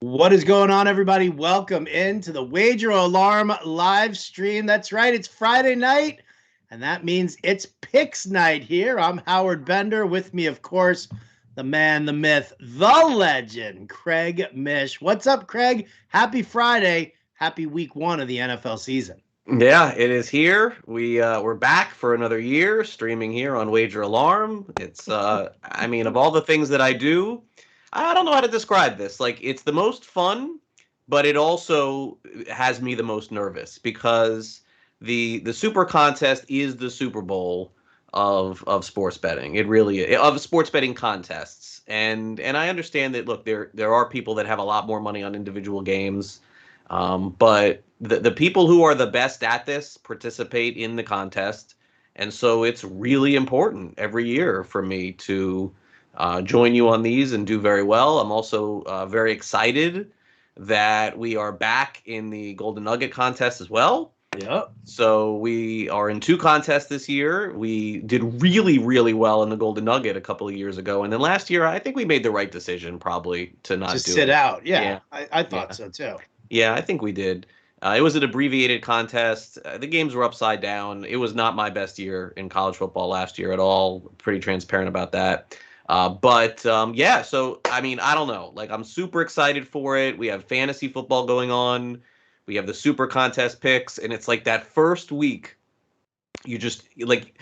What is going on, everybody? Welcome into the Wager Alarm live stream. That's right, it's Friday night, and that means it's Picks night here. I'm Howard Bender. With me, of course, the man, the myth, the legend, Craig Mish. What's up, Craig? Happy Friday. Happy week one of the NFL season. Yeah, it is here. We're back for another year, streaming here on Wager Alarm. Of all the things that I do, I don't know how to describe this. Like, it's the most fun, but it also has me the most nervous because the Super Contest is the Super Bowl of sports betting. It really is, of sports betting contests. And I understand that. Look, there are people that have a lot more money on individual games. But the people who are the best at this participate in the contest. And so it's really important every year for me to join you on these and do very well. I'm also very excited that we are back in the Golden Nugget contest as well. Yep. So we are in two contests this year. We did really, really well in the Golden Nugget a couple of years ago. And then last year, I think we made the right decision probably to not Just do sit it. out. Yeah, Yeah. I thought Yeah. so too. Yeah, I think we did. It was an abbreviated contest. The games were upside down. It was not my best year in college football last year at all. Pretty transparent about that. Yeah, so I don't know. Like, I'm super excited for it. We have fantasy football going on. We have the super contest picks, and it's like that first week. You just like,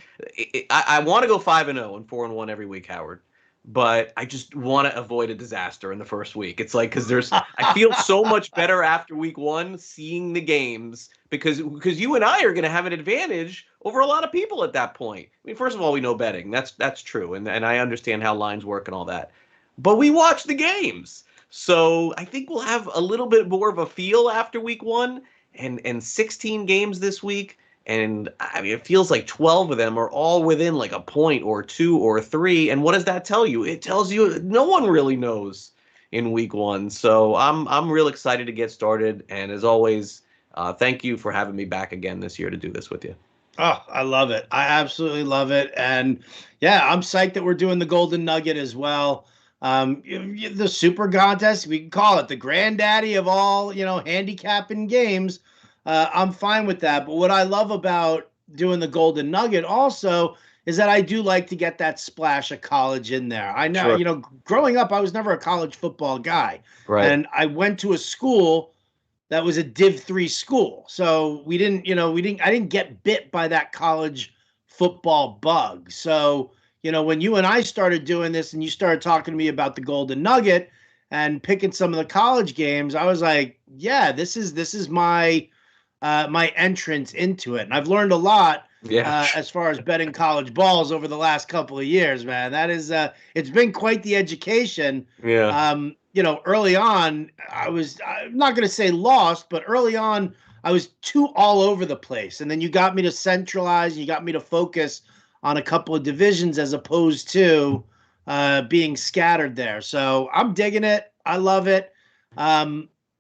I want to go 5-0 and 4-1 every week, Howard, but I just want to avoid a disaster in the first week. It's like, I feel so much better after week one seeing the games because you and I are going to have an advantage over a lot of people at that point. I mean, first of all, we know betting. That's true, and I understand how lines work and all that, but we watch the games, so I think we'll have a little bit more of a feel after week one and 16 games this week. And I mean, it feels like 12 of them are all within like a point or two or three. And what does that tell you? It tells you no one really knows in week one. So I'm real excited to get started. And as always, thank you for having me back again this year to do this with you. Oh, I love it. I absolutely love it. And yeah, I'm psyched that we're doing the Golden Nugget as well. The Super Contest, we can call it the granddaddy of all, handicapping games. I'm fine with that. But what I love about doing the Golden Nugget also is that I do like to get that splash of college in there. I know, Sure. growing up, I was never a college football guy. Right. And I went to a school that was a Div 3 school. So I didn't get bit by that college football bug. So, when you and I started doing this and you started talking to me about the Golden Nugget and picking some of the college games, I was like, yeah, this is my entrance into it. And I've learned a lot Yeah. as far as betting college balls over the last couple of years, man. That is, it's been quite the education. Yeah. Early on, I'm not going to say lost, but early on, I was too all over the place. And then you got me to centralize, you got me to focus on a couple of divisions as opposed to being scattered there. So I'm digging it. I love it.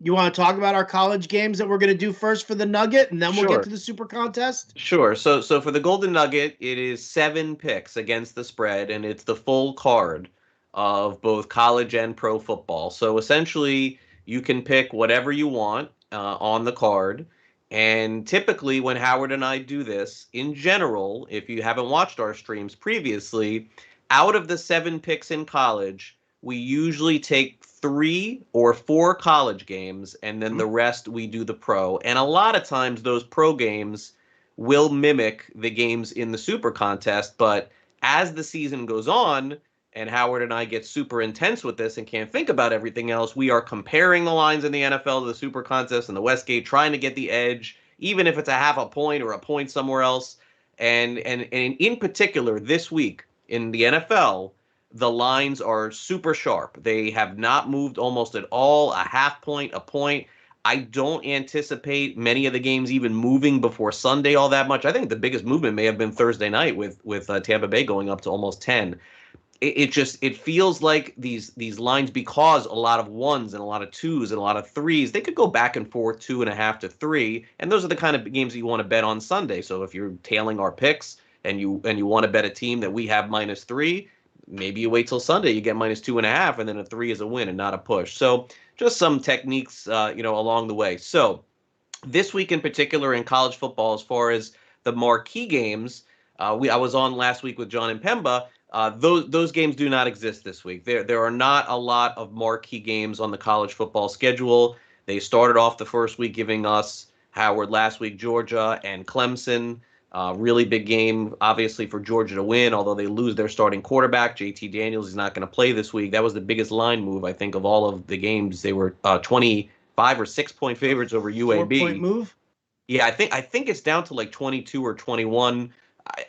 You want to talk about our college games that we're going to do first for the Nugget, and then we'll get Sure. to the Super Contest? Sure. So for the Golden Nugget, it is 7 picks against the spread, and it's the full card of both college and pro football. So essentially, you can pick whatever you want on the card. And typically, when Howard and I do this, in general, if you haven't watched our streams previously, out of the 7 picks in college, we usually take 3 or 4 college games, and then the rest we do the pro. And a lot of times, those pro games will mimic the games in the Super Contest. But as the season goes on, and Howard and I get super intense with this and can't think about everything else, we are comparing the lines in the NFL to the Super Contest and the Westgate, trying to get the edge, even if it's a half a point or a point somewhere else. And in particular, this week in the NFL, the lines are super sharp. They have not moved almost at all, a half point, a point. I don't anticipate many of the games even moving before Sunday all that much. I think the biggest movement may have been Thursday night with Tampa Bay going up to almost 10. It feels like these lines, because a lot of ones and a lot of twos and a lot of threes, they could go back and forth 2.5 to 3, and those are the kind of games that you want to bet on Sunday. So if you're tailing our picks and you want to bet a team that we have -3, maybe you wait till Sunday, you get -2.5, and then a 3 is a win and not a push. So just some techniques, along the way. So this week in particular in college football, as far as the marquee games, I was on last week with John and Pemba. Those games do not exist this week. There are not a lot of marquee games on the college football schedule. They started off the first week giving us Howard last week, Georgia and Clemson. Really big game, obviously, for Georgia to win, although they lose their starting quarterback. JT Daniels is not going to play this week. That was the biggest line move, I think, of all of the games. They were 25 or 6-point favorites over UAB. 4-point move? Yeah, I think it's down to like 22 or 21.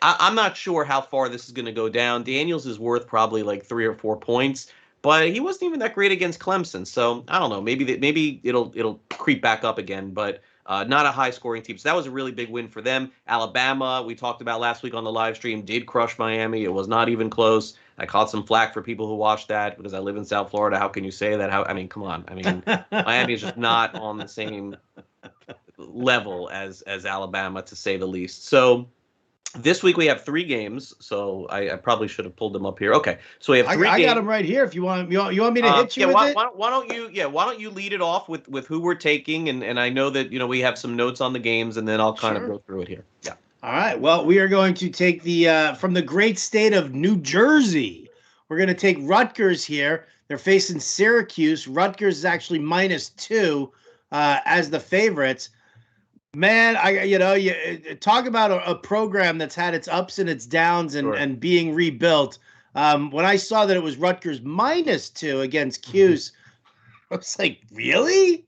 I'm not sure how far this is going to go down. Daniels is worth probably like 3 or 4 points, but he wasn't even that great against Clemson. So I don't know. Maybe it'll creep back up again, but not a high scoring team. So that was a really big win for them. Alabama, we talked about last week on the live stream, did crush Miami. It was not even close. I caught some flack for people who watched that because I live in South Florida. How can you say that? Come on. I mean, Miami is just not on the same level as Alabama, to say the least. So this week we have 3 games. So I probably should have pulled them up here. Okay, so we have 3 games. I got them right here. If you want me to hit you with it. Why don't you lead it off with who we're taking, and I know that we have some notes on the games, and then I'll kind of go through it here. Yeah. All right. Well, we are going to take the from the great state of New Jersey. We're going to take Rutgers here. They're facing Syracuse. Rutgers is actually -2 as the favorites. Man, you talk about a program that's had its ups and its downs and being rebuilt. When I saw that it was Rutgers -2 against Cuse, I was like, really?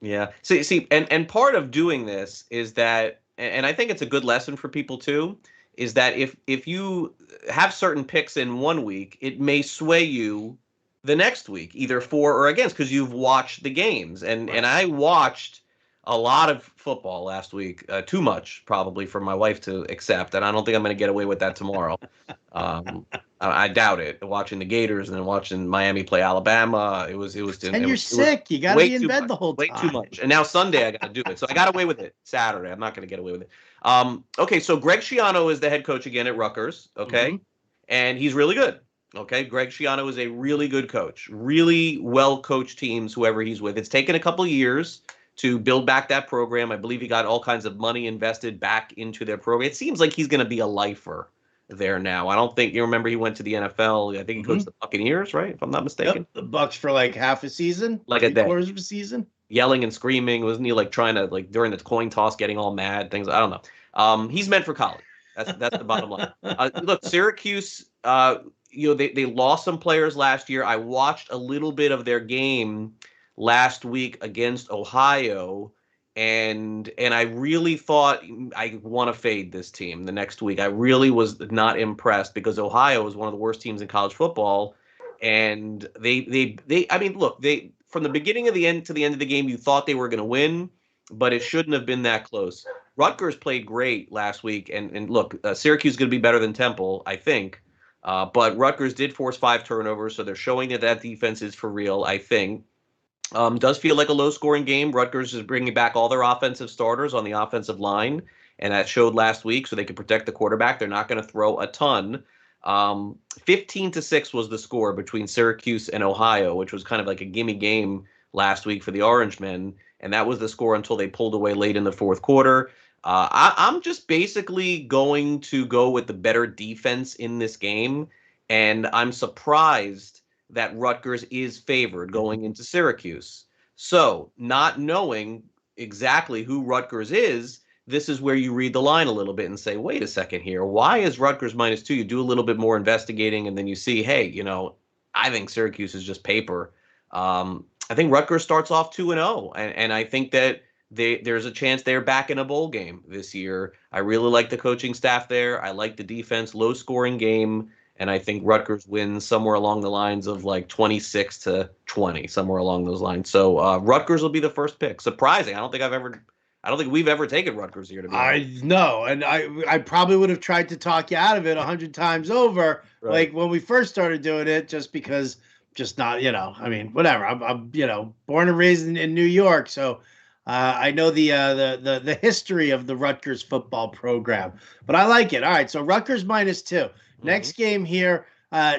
Yeah. See, and part of doing this is that, and I think it's a good lesson for people too, is that if you have certain picks in one week, it may sway you the next week, either for or against, because you've watched the games. And I watched a lot of football last week, too much probably for my wife to accept, and I don't think I'm going to get away with that tomorrow. I doubt it. Watching the Gators and then watching Miami play Alabama, it was. And you're sick. You got to be in bed the whole time. Way too much. And now Sunday I got to do it, so I got away with it. Saturday I'm not going to get away with it. Okay, so Greg Schiano is the head coach again at Rutgers. Okay, and he's really good. Okay, Greg Schiano is a really good coach. Really well coached teams, whoever he's with. It's taken a couple years to build back that program. I believe he got all kinds of money invested back into their program. It seems like he's going to be a lifer there now. I don't think, you remember he went to the NFL. I think he coached the Buccaneers, right? If I'm not mistaken. Yep, the Bucs for like half a season, like a day, 3/4 of a season. Yelling and screaming. Wasn't he like trying to, like during the coin toss, getting all mad, things? I don't know. He's meant for college. That's the bottom line. Look, Syracuse, they lost some players last year. I watched a little bit of their game last week against Ohio, and I really thought I want to fade this team the next week. I really was not impressed because Ohio is one of the worst teams in college football, and they from the beginning of the end to the end of the game, you thought they were going to win, but it shouldn't have been that close. Rutgers played great last week, and look, Syracuse is going to be better than Temple, I think, but Rutgers did force 5 turnovers, so they're showing that defense is for real, I think. Does feel like a low-scoring game. Rutgers is bringing back all their offensive starters on the offensive line, and that showed last week, so they can protect the quarterback. They're not going to throw a ton. 15-6 was the score between Syracuse and Ohio, which was kind of like a gimme game last week for the Orangemen, and that was the score until they pulled away late in the fourth quarter. I'm just basically going to go with the better defense in this game, and I'm surprised that Rutgers is favored going into Syracuse. So, not knowing exactly who Rutgers is, this is where you read the line a little bit and say, wait a second here, why is Rutgers -2? You do a little bit more investigating, and then you see, hey, I think Syracuse is just paper. I think Rutgers starts off 2-0, and I think that there's a chance they're back in a bowl game this year. I really like the coaching staff there. I like the defense, low-scoring game. And I think Rutgers wins somewhere along the lines of like 26-20, somewhere along those lines. So Rutgers will be the first pick. Surprising. I don't think we've ever taken Rutgers here. To be honest. I know, and I probably would have tried to talk you out of it 100 times over, like when we first started doing it, just because, just not, whatever. I'm born and raised in New York, so I know the history of the Rutgers football program, but I like it. All right, so Rutgers -2. Next game here,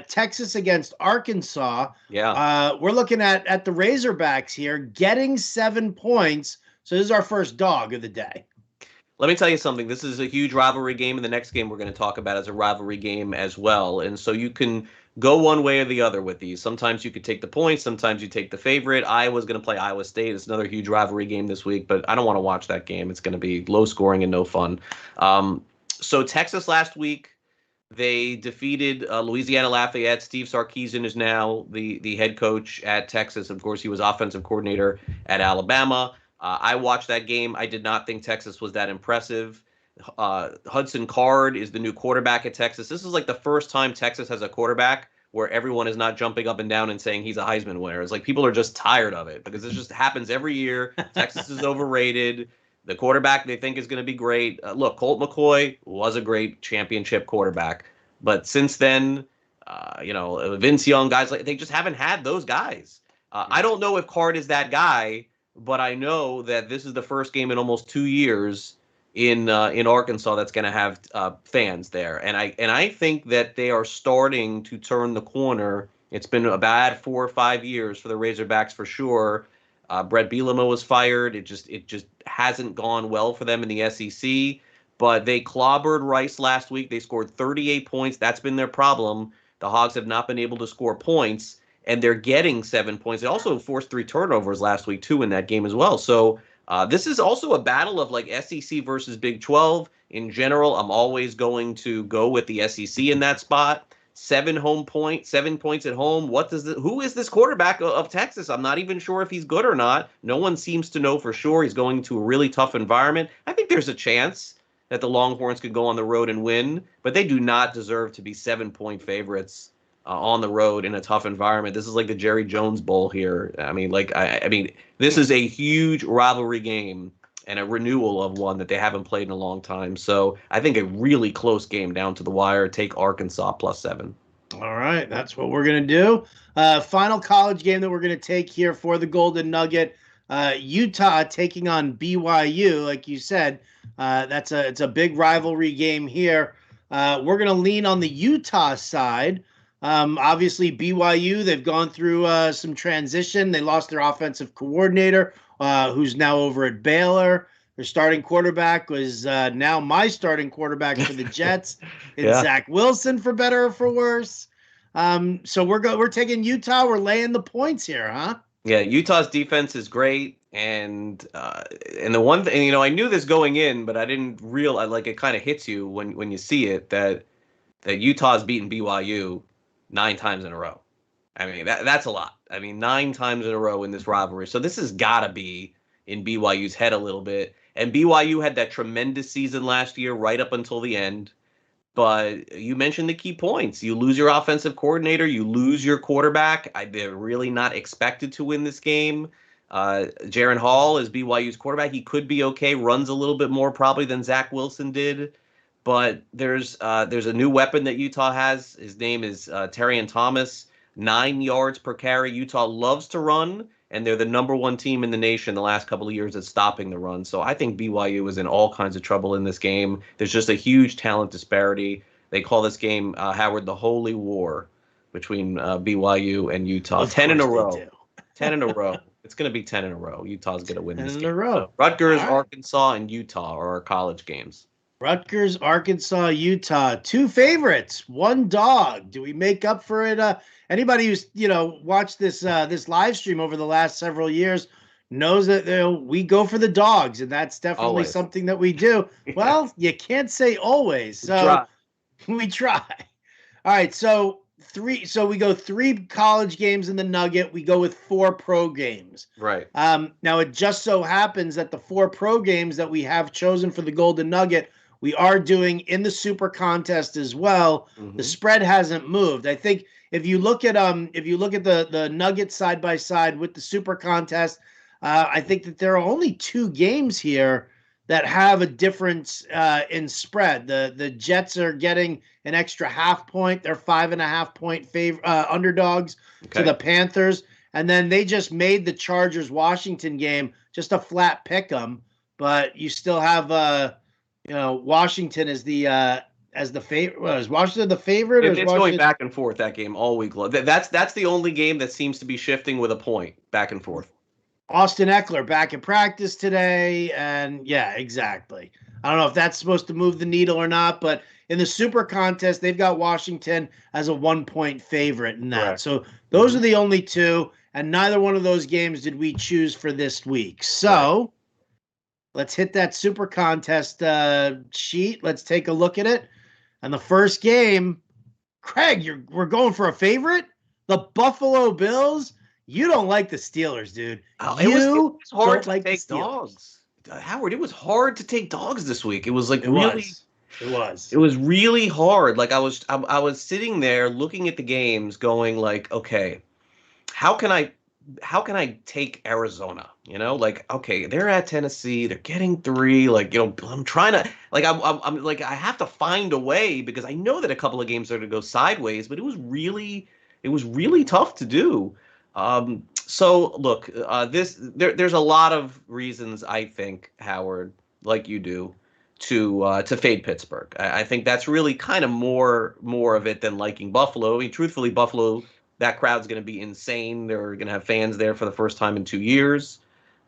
Texas against Arkansas. Yeah. We're looking at the Razorbacks here getting 7 points. So this is our first dog of the day. Let me tell you something. This is a huge rivalry game, and the next game we're going to talk about is a rivalry game as well. And so you can go one way or the other with these. Sometimes you could take the points. Sometimes you take the favorite. Iowa's going to play Iowa State. It's another huge rivalry game this week, but I don't want to watch that game. It's going to be low scoring and no fun. So Texas last week, they defeated Louisiana Lafayette. Steve Sarkisian is now the head coach at Texas. Of course, he was offensive coordinator at Alabama. I watched that game. I did not think Texas was that impressive. Hudson Card is the new quarterback at Texas. This is like the first time Texas has a quarterback where everyone is not jumping up and down and saying he's a Heisman winner. It's like people are just tired of it because it just happens every year. Texas is overrated. The quarterback they think is going to be great. Look, Colt McCoy was a great championship quarterback. But since then, Vince Young, guys, they just haven't had those guys. I don't know if Card is that guy, but I know that this is the first game in almost 2 years in Arkansas that's going to have fans there, and I think that they are starting to turn the corner. It's been a bad 4 or 5 years for the Razorbacks for sure. Brett Bielema was fired. It just hasn't gone well for them in the SEC. But they clobbered Rice last week. They scored 38 points. That's been their problem. The Hogs have not been able to score points, and they're getting 7 points. They also forced 3 turnovers last week, too, in that game as well. So this is also a battle of like SEC versus Big 12. In general, I'm always going to go with the SEC in that spot. 7 points at home. Who is this quarterback of Texas? I'm not even sure if he's good or not. No one seems to know for sure. He's going to a really tough environment. I think there's a chance that the Longhorns could go on the road and win, but they do not deserve to be 7-point favorites on the road in a tough environment. This is like the Jerry Jones Bowl here. I mean, this is a huge rivalry game and a renewal of one that they haven't played in a long time. So I think a really close game down to the wire. Take Arkansas +7. All right, that's what we're going to do. Final college game that we're going to take here for the Golden Nugget. Utah taking on BYU, like you said. It's a big rivalry game here. We're going to lean on the Utah side. Obviously, BYU, they've gone through some transition. They lost their offensive coordinator, who's now over at Baylor. Their starting quarterback was now my starting quarterback for the Jets. It's Zach Wilson, for better or for worse. So we're taking Utah. We're laying the points here, huh? Yeah, Utah's defense is great, and the one thing, I knew this going in, but I didn't realize, it kind of hits you when you see it that Utah's beaten BYU 9 times in a row. I mean, that's a lot. I mean, 9 times in a row in this rivalry. So this has got to be in BYU's head a little bit. And BYU had that tremendous season last year right up until the end. But you mentioned the key points. You lose your offensive coordinator. You lose your quarterback. They're really not expected to win this game. Jaron Hall is BYU's quarterback. He could be okay. Runs a little bit more probably than Zach Wilson did. But there's a new weapon that Utah has. His name is Terrian Thomas. 9 yards per carry. Utah loves to run, and they're the #1 team in the nation the last couple of years at stopping the run. So I think BYU is in all kinds of trouble in this game. There's just a huge talent disparity. They call this game, Howard, the Holy War between BYU and Utah. 10 in a row. 10 in a row. It's going to be 10 in a row. Utah's going to win this game. 10 in a row. So Rutgers, Arkansas, and Utah are our college games. Rutgers, Arkansas, Utah. 2 favorites, 1 dog. Do we make up for it? Anybody who's watched this live stream over the last several years knows that we go for the dogs, and that's definitely something that we do. Well, you can't say always, so we try. All right, so we go 3 college games in the Nugget. We go with 4 pro games. Right. Now it just so happens that the 4 pro games that we have chosen for the Golden Nugget, we are doing in the Super Contest as well. Mm-hmm. The spread hasn't moved. I think if you look at the Nuggets side by side with the Super Contest, I think that there are only 2 games here that have a difference in spread. The Jets are getting an extra half point. They're 5.5 point underdogs to the Panthers. And then they just made the Chargers-Washington game just a flat pick 'em, but you still have Washington as the favorite. Is Washington the favorite, or is It's going Washington back and forth that game all week long. That's the only game that seems to be shifting with a point back and forth. Austin Eckler back in practice today? And yeah, exactly. I don't know if that's supposed to move the needle or not, but in the super contest, they've got Washington as a 1-point favorite in that. Correct. So those are the only two, and neither one of those games did we choose for this week. So let's hit that super contest sheet. Let's take a look at it. And the first game, Craig, we're going for a favorite? The Buffalo Bills? You don't like the Steelers, dude. It was hard to like take dogs. Howard, it was hard to take dogs this week. It was like It was really hard. Like I was sitting there looking at the games going like, okay, how can I take Arizona? Like, okay, they're at Tennessee, they're getting 3. Like, I'm trying to I'm like, I have to find a way because I know that a couple of games are going to go sideways, but it was really tough to do. So look, there's a lot of reasons I think, Howard, like you do, to fade Pittsburgh. I think that's really kind of more of it than liking Buffalo. I mean, truthfully, Buffalo, that crowd's going to be insane. They're going to have fans there for the first time in 2 years.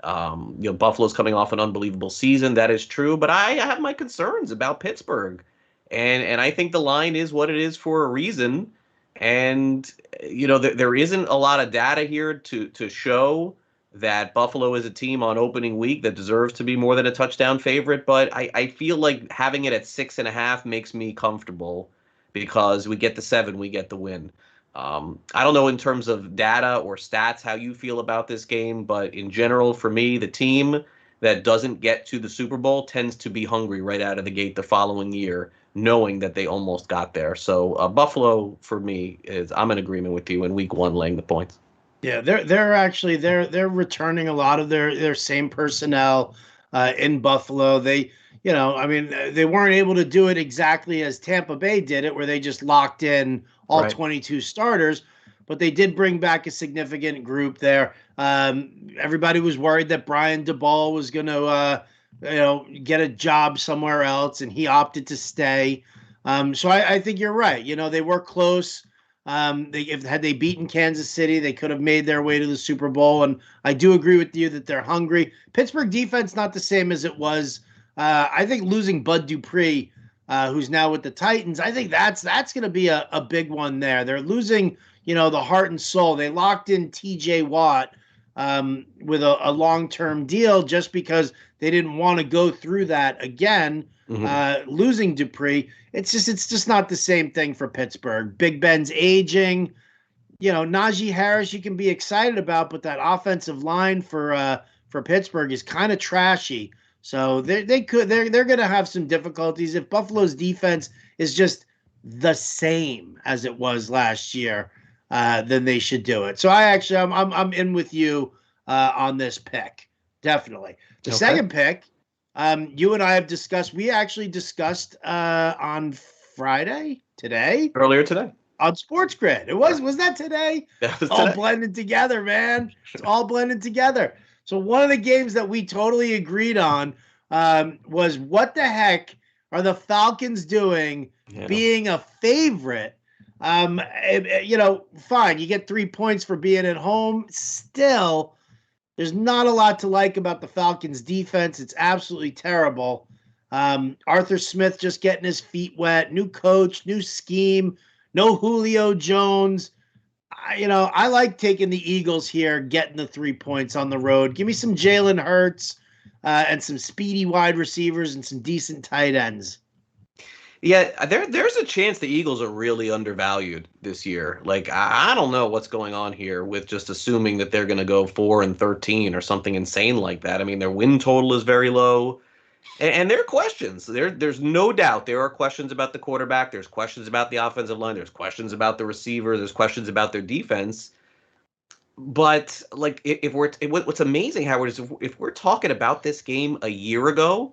Buffalo's coming off an unbelievable season. That is true, but I have my concerns about Pittsburgh, and I think the line is what it is for a reason. And there isn't a lot of data here to show that Buffalo is a team on opening week that deserves to be more than a touchdown favorite. But I feel like having it at 6.5 makes me comfortable because we get the 7, we get the win. I don't know in terms of data or stats how you feel about this game, but in general, for me, the team that doesn't get to the Super Bowl tends to be hungry right out of the gate the following year, knowing that they almost got there. So Buffalo, for me, I'm in agreement with you in week 1 laying the points. Yeah, they're returning a lot of their same personnel in Buffalo. They they weren't able to do it exactly as Tampa Bay did it, where they just locked in all 22 starters, but they did bring back a significant group there. Everybody was worried that Brian DeBall was going to get a job somewhere else, and he opted to stay. So I think you're right. They were close. Had they beaten Kansas City, they could have made their way to the Super Bowl. And I do agree with you that they're hungry. Pittsburgh defense not the same as it was. I think losing Bud Dupree, who's now with the Titans, I think that's going to be a big one there. They're losing, the heart and soul. They locked in T.J. Watt with a long-term deal just because they didn't want to go through that again. Losing Dupree, it's just not the same thing for Pittsburgh. Big Ben's aging. Najee Harris you can be excited about, but that offensive line for Pittsburgh is kind of trashy. So they're going to have some difficulties if Buffalo's defense is just the same as it was last year. Then they should do it. So I'm in with you on this pick, definitely. The second pick, you and I have discussed. We actually discussed on Friday earlier today on Sports Grid. Was that today? That was all today. blended together, man. It's all blended together. So one of the games that we totally agreed on was what the heck are the Falcons doing being a favorite? Fine, you get 3 points for being at home. Still, there's not a lot to like about the Falcons defense. It's absolutely terrible. Arthur Smith just getting his feet wet, new coach, new scheme, no Julio Jones. I like taking the Eagles here, getting the 3 points on the road. Give me some Jalen Hurts and some speedy wide receivers and some decent tight ends. Yeah, there's a chance the Eagles are really undervalued this year. Like, I don't know what's going on here with just assuming that they're going to go 4-13 or something insane like that. I mean, their win total is very low. And there are questions. There's no doubt there are questions about the quarterback. There's questions about the offensive line. There's questions about the receiver. There's questions about their defense. But like, what's amazing, Howard, is if we're talking about this game a year ago,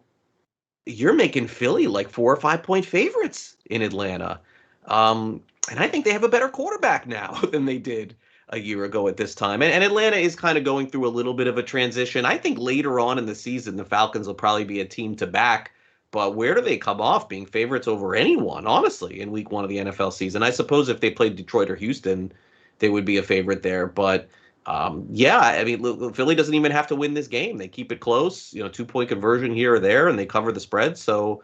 you're making Philly like 4 or 5 point favorites in Atlanta. And I think they have a better quarterback now than they did a year ago at this time. And Atlanta is kind of going through a little bit of a transition. I think later on in the season, the Falcons will probably be a team to back. But where do they come off being favorites over anyone, honestly, in week one of the NFL season? I suppose if they played Detroit or Houston, they would be a favorite there. But yeah, I mean, look, Philly doesn't even have to win this game. They keep it close, 2-point conversion here or there, and they cover the spread. So,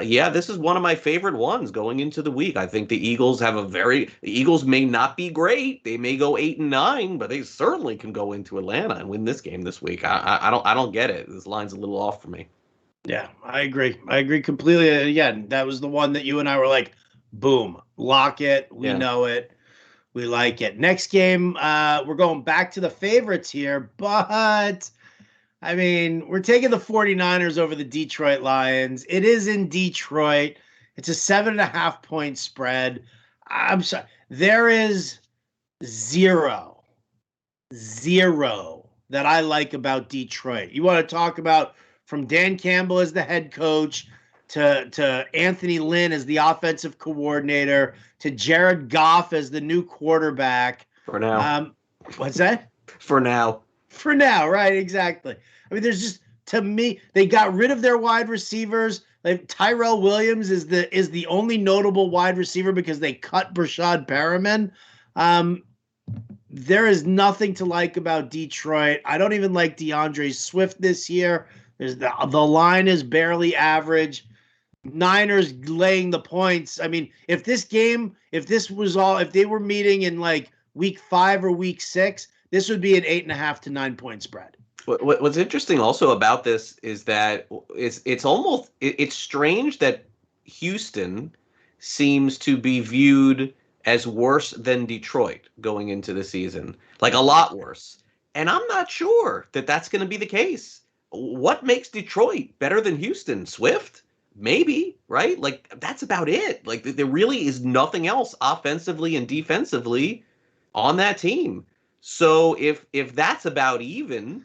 yeah, this is one of my favorite ones going into the week. I think the Eagles the Eagles may not be great. They may go 8-9, but they certainly can go into Atlanta and win this game this week. I don't get it. This line's a little off for me. Yeah, I agree. I agree completely. Again, that was the one that you and I were like, boom, lock it. We know it. We like it. Next game, we're going back to the favorites here, but I mean, we're taking the 49ers over the Detroit Lions. It is in Detroit. It's a 7.5-point spread. I'm sorry. There is zero that I like about Detroit. You want to talk about from Dan Campbell as the head coach to Anthony Lynn as the offensive coordinator to Jared Goff as the new quarterback. For now. What's that? For now. For now, right, exactly. I mean, there's just, to me, they got rid of their wide receivers. Like Tyrell Williams is the only notable wide receiver because they cut Brashad Perriman. There is nothing to like about Detroit. I don't even like DeAndre Swift this year. The line is barely average. Niners laying the points. I mean, if they were meeting in like week 5 or week 6, this would be an 8.5 to 9-point spread. What's interesting also about this is that it's strange that Houston seems to be viewed as worse than Detroit going into the season, like a lot worse. And I'm not sure that that's going to be the case. What makes Detroit better than Houston? Swift? Maybe, right? Like, that's about it. Like, there really is nothing else offensively and defensively on that team. So if that's about even,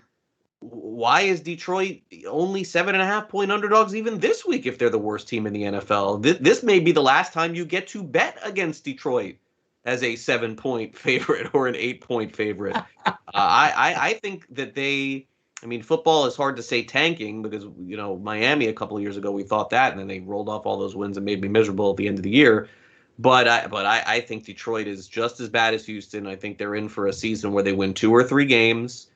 why is Detroit only 7.5-point underdogs even this week if they're the worst team in the NFL? This may be the last time you get to bet against Detroit as a 7-point favorite or an 8-point favorite. I think that football is hard to say tanking because, Miami a couple of years ago, we thought that, and then they rolled off all those wins and made me miserable at the end of the year. But I think Detroit is just as bad as Houston. I think they're in for a season where they win 2 or 3 games.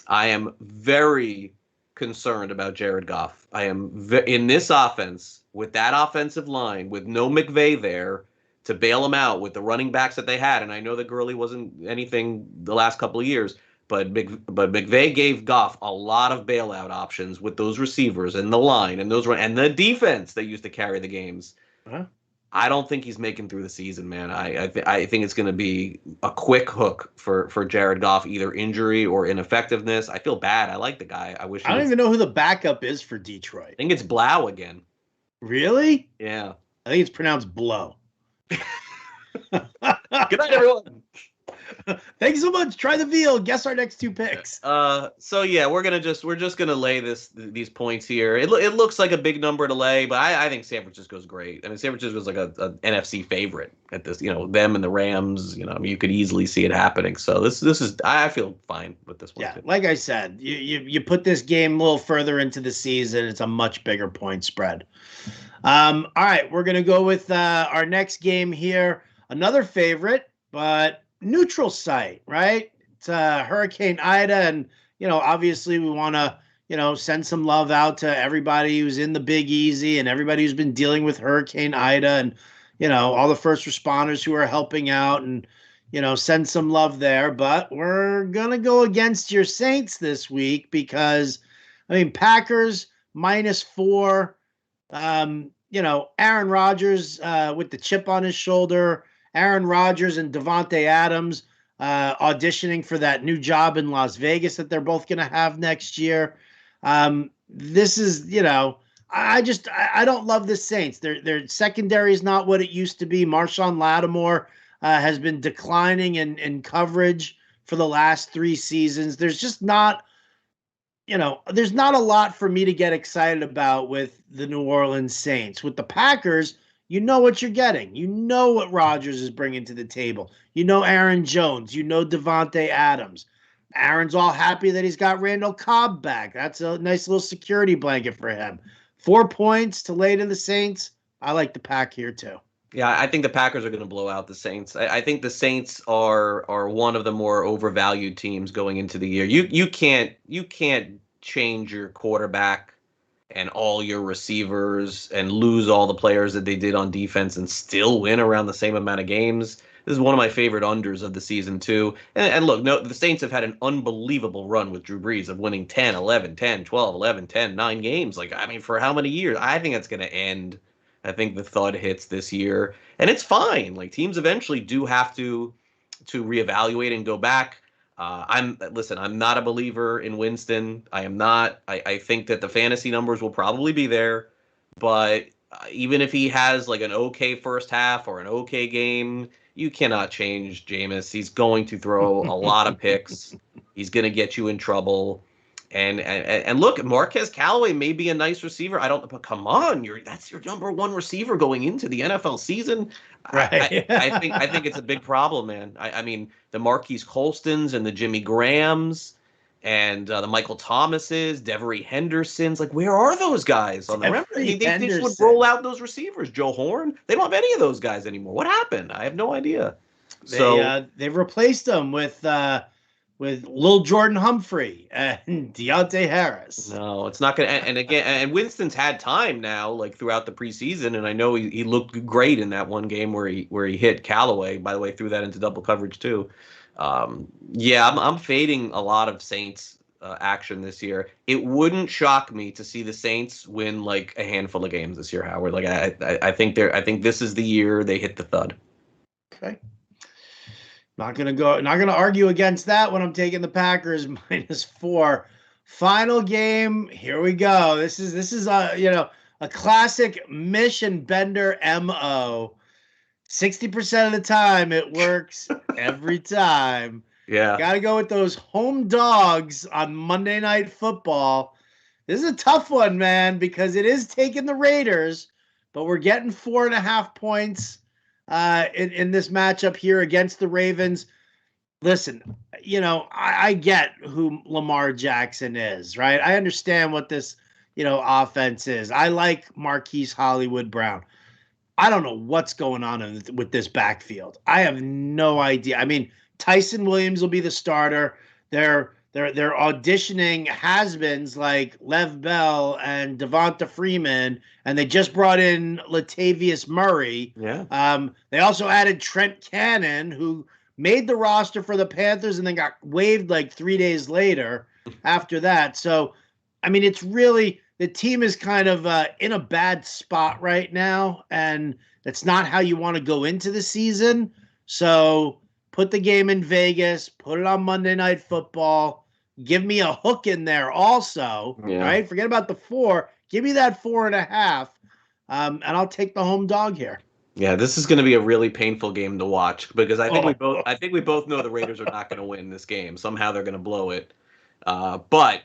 I am very concerned about Jared Goff. I am in this offense with that offensive line with no McVay there to bail them out with the running backs that they had. And I know that Gurley wasn't anything the last couple of years, but McVay gave Goff a lot of bailout options with those receivers and the line and and the defense that used to carry the games. Uh-huh. I don't think he's making through the season, man. I think it's going to be a quick hook for Jared Goff, either injury or ineffectiveness. I feel bad. I like the guy. I don't even know who the backup is for Detroit. I think it's Blau again. Really? Yeah. I think it's pronounced Blow. Good night, everyone. Thanks so much. Try the veal. Guess our next 2 picks. So yeah, we're just gonna lay these points here. It looks like a big number to lay, but I think San Francisco's great. I mean, San Francisco's like a NFC favorite at this. Them and the Rams. You could easily see it happening. So this is I feel fine with this one. Yeah, like I said, you put this game a little further into the season, it's a much bigger point spread. All right, we're gonna go with our next game here. Another favorite, but neutral site, right? It's Hurricane Ida, and obviously we want to send some love out to everybody who's in the Big Easy and everybody who's been dealing with Hurricane Ida, and all the first responders who are helping out, and send some love there. But we're gonna go against your Saints this week because Packers -4. Aaron Rodgers with the chip on his shoulder. Aaron Rodgers and Devontae Adams auditioning for that new job in Las Vegas that they're both going to have next year. This is, I don't love the Saints. Their secondary is not what it used to be. Marshawn Lattimore has been declining in coverage for the last 3 seasons. There's just not, there's not a lot for me to get excited about with the New Orleans Saints. With the Packers, You know what you're getting. You know what Rodgers is bringing to the table. You know Aaron Jones. You know Devontae Adams. Aaron's all happy that he's got Randall Cobb back. That's a nice little security blanket for him. 4 points to lay to the Saints. I like the Pack here too. Yeah, I think the Packers are going to blow out the Saints. I think the Saints are one of the more overvalued teams going into the year. You can't change your quarterback and all your receivers and lose all the players that they did on defense and still win around the same amount of games. This is one of my favorite unders of the season, too. And look, no, the Saints have had an unbelievable run with Drew Brees of winning 10, 11, 10, 12, 11, 10, 9 games. Like, I mean, for how many years? I think that's going to end. I think the thud hits this year. And it's fine. Like, teams eventually do have to reevaluate and go back. I'm not a believer in Winston. I am not. I think that the fantasy numbers will probably be there, but even if he has like an okay first half or an okay game, you cannot change Jameis. He's going to throw a lot of picks. He's going to get you in trouble. And look, Marquez Callaway may be a nice receiver. But come on, that's your number one receiver going into the NFL season. Right. I think it's a big problem, man. I mean, the Marquise Colstons and the Jimmy Grahams and the Michael Thomases, Devery Hendersons. Like, where are those guys on the run? I mean, they just would roll out those receivers. Joe Horn. They don't have any of those guys anymore. What happened? I have no idea. They've replaced them with Lil Jordan Humphrey and Deontay Harris. No, it's not going to. And Winston's had time now, like throughout the preseason, and I know he looked great in that one game where he hit Callaway. By the way, threw that into double coverage too. I'm fading a lot of Saints action this year. It wouldn't shock me to see the Saints win like a handful of games this year, Howard. Like I think this is the year they hit the thud. Okay. Not gonna argue against that when I'm taking the Packers -4. Final game. Here we go. This is a classic Mish and Bender MO. 60% of the time it works every time. Yeah. Got to go with those home dogs on Monday Night Football. This is a tough one, man, because it is taking the Raiders, but we're getting 4.5 points in this matchup here against the Ravens. Listen, I get who Lamar Jackson is, right? I understand what this, offense is. I like Marquise Hollywood Brown. I don't know what's going on with this backfield. I have no idea. I mean, Tyson Williams will be the starter. They're auditioning has-beens like Lev Bell and Devonta Freeman, and they just brought in Latavius Murray. Yeah. They also added Trent Cannon, who made the roster for the Panthers and then got waived like 3 days later after that. So, I mean, it's really the team is kind of in a bad spot right now, and that's not how you want to go into the season. So put the game in Vegas, put it on Monday Night Football, give me a hook in there also, right? Forget about the 4. Give me that 4.5, and I'll take the home dog here. Yeah, this is going to be a really painful game to watch because I think we both know the Raiders are not going to win this game. Somehow they're going to blow it. But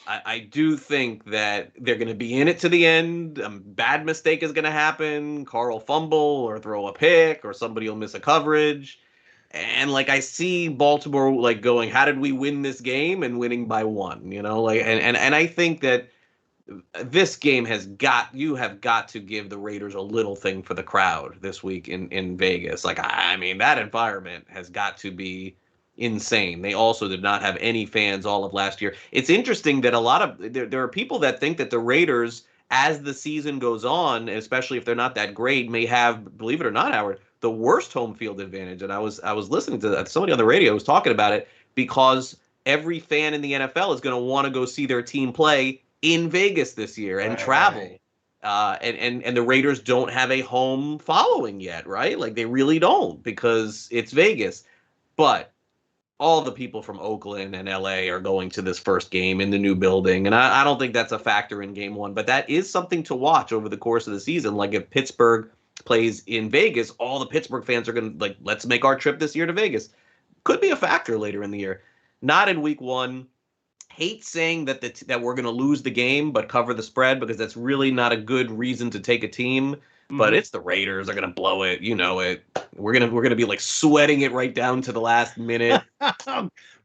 I do think that they're going to be in it to the end. A bad mistake is going to happen. Carl will fumble or throw a pick or somebody will miss a coverage. And like I see Baltimore like going, how did we win this game? And winning by 1, and I think that this game you have got to give the Raiders a little thing for the crowd this week in Vegas. Like, I mean, that environment has got to be insane. They also did not have any fans all of last year. It's interesting that there are people that think that the Raiders, as the season goes on, especially if they're not that great, may have, believe it or not, Howard, the worst home field advantage. And I was listening to somebody on the radio was talking about it because every fan in the NFL is going to want to go see their team play in Vegas this year and travel. And the Raiders don't have a home following yet, right? Like they really don't because it's Vegas. But all the people from Oakland and LA are going to this first game in the new building. And I don't think that's a factor in game 1, but that is something to watch over the course of the season. Like if Pittsburgh plays in Vegas, all the Pittsburgh fans are going to let's make our trip this year to Vegas. Could be a factor later in the year. Not in week 1. Hate saying that we're going to lose the game but cover the spread because that's really not a good reason to take a team. but it's the Raiders are gonna blow it. You know it. We're gonna be like sweating it right down to the last minute.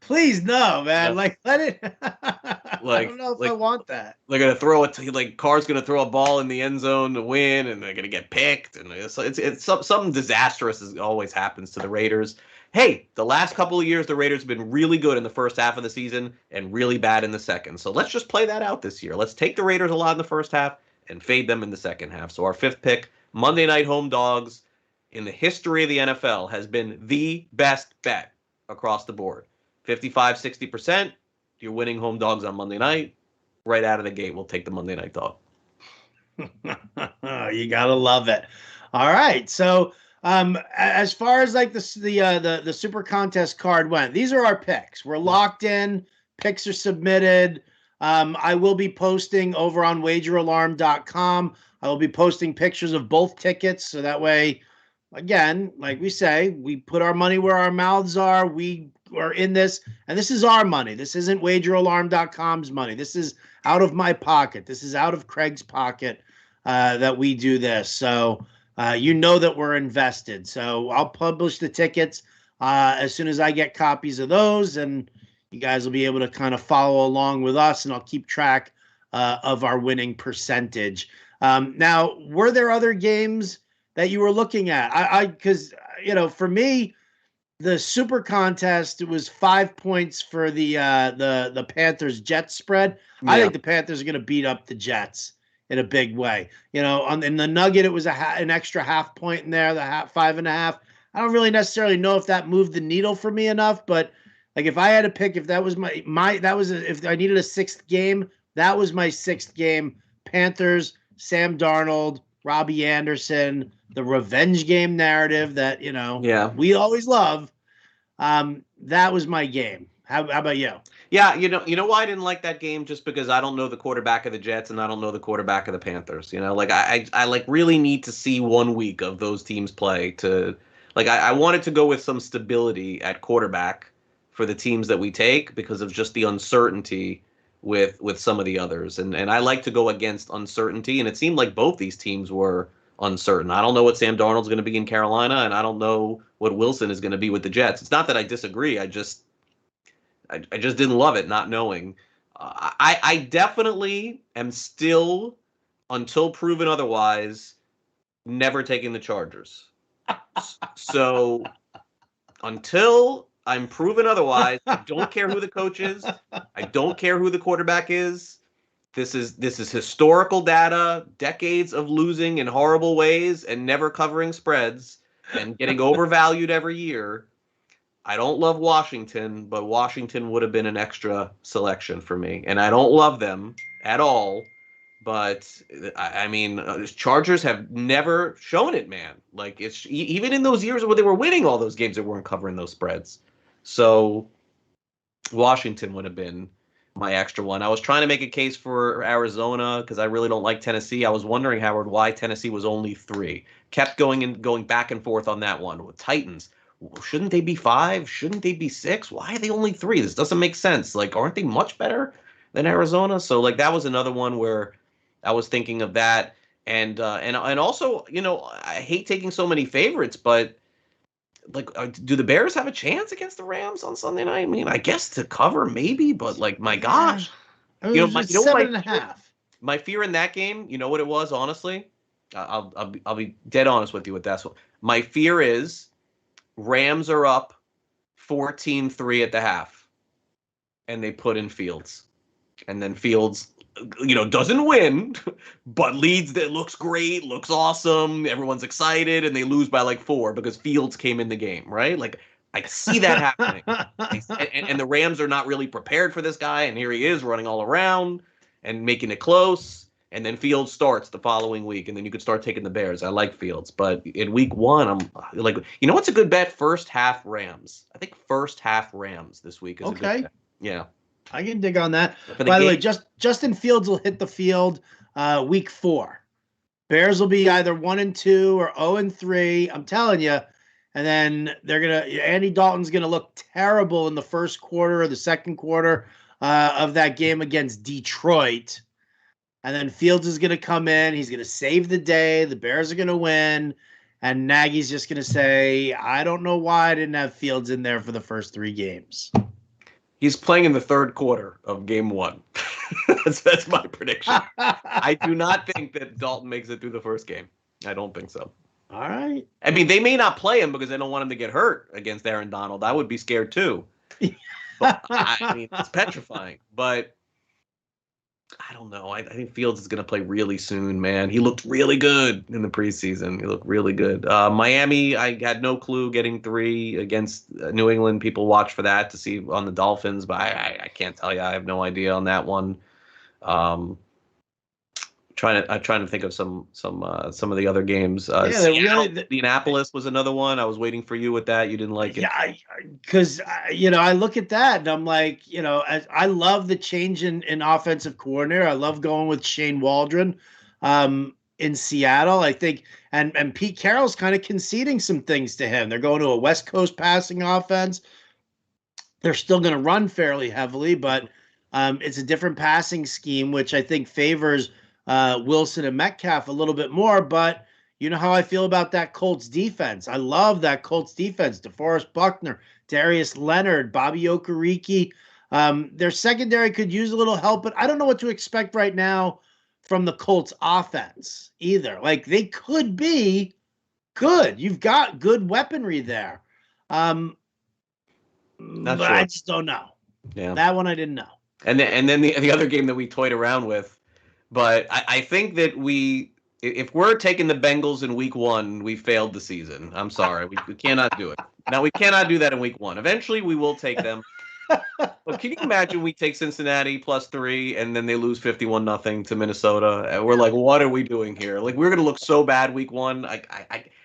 Please no, man. Like let it. I don't know if I want that. They're gonna throw it. Like Carr's gonna throw a ball in the end zone to win, and they're gonna get picked. And it's something disastrous as always happens to the Raiders. Hey, the last couple of years, the Raiders have been really good in the first half of the season and really bad in the second. So let's just play that out this year. Let's take the Raiders a lot in the first half and fade them in the second half. So our fifth pick, Monday Night Home Dogs, in the history of the NFL, has been the best bet across the board. 55-60%, you're winning home dogs on Monday night. Right out of the gate, we'll take the Monday Night Dog. You gotta love it. All right, so as far as like the Super Contest card went, these are our picks. We're locked in. Picks are submitted. I will be posting over on wageralarm.com. I will be posting pictures of both tickets, so that way, again, like we say, we put our money where our mouths are. We are in this, and this is our money. This isn't wageralarm.com's money. This is out of my pocket. This is out of Craig's pocket that we do this. So you know that we're invested. So I'll publish the tickets as soon as I get copies of those, and you guys will be able to kind of follow along with us, and I'll keep track of our winning percentage. Now, were there other games that you were looking at? Because for me, the Super Contest, it was 5 points for the Panthers Jets spread. Yeah. I think the Panthers are going to beat up the Jets in a big way. In the Nugget, it was an extra half point in there, the 5.5. I don't really necessarily know if that moved the needle for me enough, but like if I had to pick, if that was if I needed a sixth game, that was my sixth game. Panthers, Sam Darnold, Robbie Anderson, the revenge game narrative that, we always love. That was my game. How about you? Yeah, you know why I didn't like that game? Just because I don't know the quarterback of the Jets and I don't know the quarterback of the Panthers. I like really need to see 1 week of those teams play to I wanted to go with some stability at quarterback for the teams that we take because of just the uncertainty with some of the others. And I like to go against uncertainty, and it seemed like both these teams were uncertain. I don't know what Sam Darnold's going to be in Carolina, and I don't know what Wilson is going to be with the Jets. It's not that I disagree. I just didn't love it, not knowing. I definitely am still, until proven otherwise, never taking the Chargers. So until I'm proven otherwise, I don't care who the coach is. I don't care who the quarterback is. This is historical data, decades of losing in horrible ways and never covering spreads and getting overvalued every year. I don't love Washington, but Washington would have been an extra selection for me. And I don't love them at all. But I mean, Chargers have never shown it, man. Like it's even in those years where they were winning all those games, they weren't covering those spreads. So Washington would have been my extra one. I was trying to make a case for Arizona because I really don't like Tennessee. I was wondering, Howard, why Tennessee was only 3. Kept going back and forth on that one. With Titans, shouldn't they be 5? Shouldn't they be 6? Why are they only 3? This doesn't make sense. Like, aren't they much better than Arizona? So like that was another one where I was thinking of that. And also, I hate taking so many favorites, but like, do the Bears have a chance against the Rams on Sunday night? I mean, I guess to cover maybe, but like, my gosh, it was 7.5. My fear in that game, you know what it was? Honestly, I'll be dead honest with you with that. So my fear is Rams are up 14-3 at the half, and they put in Fields, and then Fields, doesn't win, but leads that looks great, looks awesome. Everyone's excited, and they lose by like 4 because Fields came in the game, right? Like, I see that happening. And the Rams are not really prepared for this guy, and here he is running all around and making it close. And then Fields starts the following week, and then you could start taking the Bears. I like Fields, but in week 1, I'm like, what's a good bet? First half Rams. I think first half Rams this week is a good bet. Yeah. I can dig on that. By the way, Justin Fields will hit the field week 4. Bears will be either 1-2 or 0-3. I'm telling you. And then Andy Dalton's gonna look terrible in the first quarter or the second quarter of that game against Detroit. And then Fields is going to come in. He's going to save the day. The Bears are going to win. And Nagy's just going to say, I don't know why I didn't have Fields in there for the first 3 games. He's playing in the third quarter of game 1. That's my prediction. I do not think that Dalton makes it through the first game. I don't think so. All right. I mean, they may not play him because they don't want him to get hurt against Aaron Donald. I would be scared too. But, I mean, it's petrifying. But I don't know. I think Fields is going to play really soon, man. He looked really good in the preseason. He looked really good. Miami, I had no clue getting 3 against New England. People watch for that to see on the Dolphins, but I can't tell you. I have no idea on that one. I'm trying to think of some of the other games. Indianapolis was another one. I was waiting for you with that. You didn't like it. Yeah, because I look at that and I'm like, I love the change in offensive coordinator. I love going with Shane Waldron in Seattle. I think, and Pete Carroll's kind of conceding some things to him. They're going to a West Coast passing offense. They're still going to run fairly heavily, but it's a different passing scheme, which I think favors Wilson and Metcalf a little bit more, but you know how I feel about that Colts defense. I love that Colts defense. DeForest Buckner, Darius Leonard, Bobby Okereke. Their secondary could use a little help, but I don't know what to expect right now from the Colts offense either. Like, they could be good. You've got good weaponry there. But Not sure. I just don't know. Yeah. That one I didn't know. And then the other game that we toyed around with, but I think that if we're taking the Bengals in week 1, we failed the season. I'm sorry. We cannot do it. Now, we cannot do that in week 1. Eventually, we will take them. But can you imagine we take Cincinnati +3 and then they lose 51-0 to Minnesota? And we're like, what are we doing here? Like, we're going to look so bad week 1.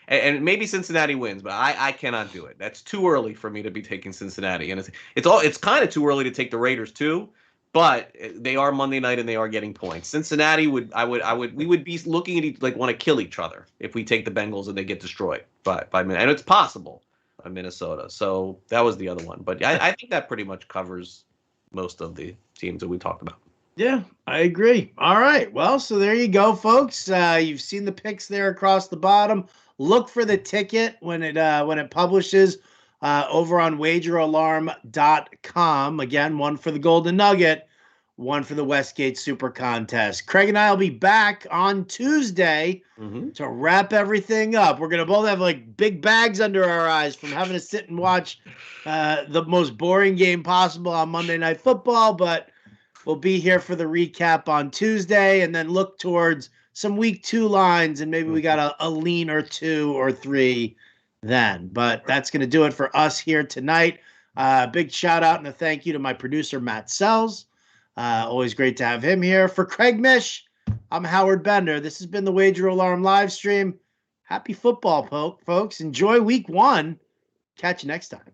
And maybe Cincinnati wins, but I cannot do it. That's too early for me to be taking Cincinnati. And it's kind of too early to take the Raiders too. But they are Monday night and they are getting points. Cincinnati we would be looking at want to kill each other if we take the Bengals and they get destroyed by Minnesota. And it's possible by Minnesota. So that was the other one. But I think that pretty much covers most of the teams that we talked about. Yeah, I agree. All right. Well, so there you go, folks. You've seen the picks there across the bottom. Look for the ticket when it publishes over on wageralarm.com. Again, one for the Golden Nugget, one for the Westgate Super Contest. Craig and I will be back on Tuesday to wrap everything up. We're going to both have like big bags under our eyes from having to sit and watch the most boring game possible on Monday Night Football, but we'll be here for the recap on Tuesday and then look towards some week 2 lines, and maybe we got a lean or 2 or 3 then. But that's going to do it for us here tonight. Big shout out and a thank you to my producer, Matt Sells. Always great to have him here. For Craig Mish, I'm Howard Bender. This has been the Wager Alarm live stream. Happy football, folks. Enjoy week 1. Catch you next time.